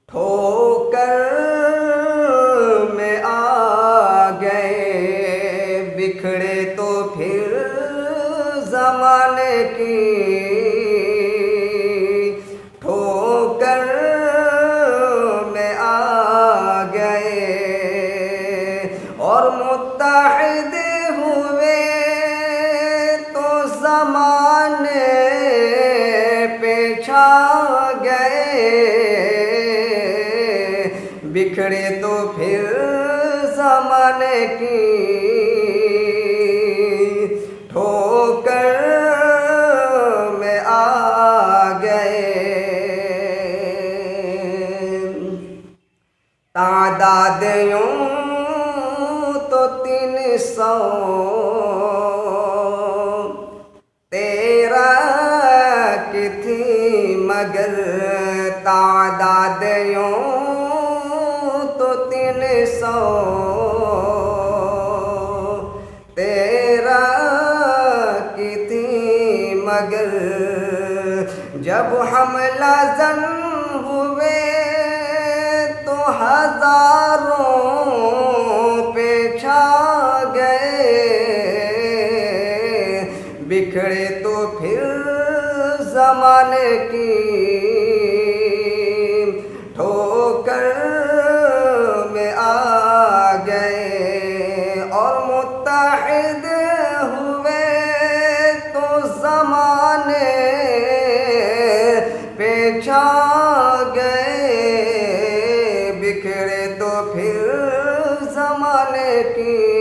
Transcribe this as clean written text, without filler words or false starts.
ठोकर में आ गए बिखड़े तो फिर ज़माने की। ठोकर में आ गए और मुत्तहिद हुए तो ज़माने पे छा गए। बिखड़े तो फिर ज़माने की। ठोकर में आ गए। तादाद यूं तो 300 की थी मगर तादाद यूं तो 300 की थी मगर जब हमला जन हुए तो हजारों पे छा गए। बिखड़े तो फिर ज़माने की। ठोकर में आ गए और मुत्तहिद हुए तो ज़माने पे छा गए। बिखड़े तो फिर ज़माने की।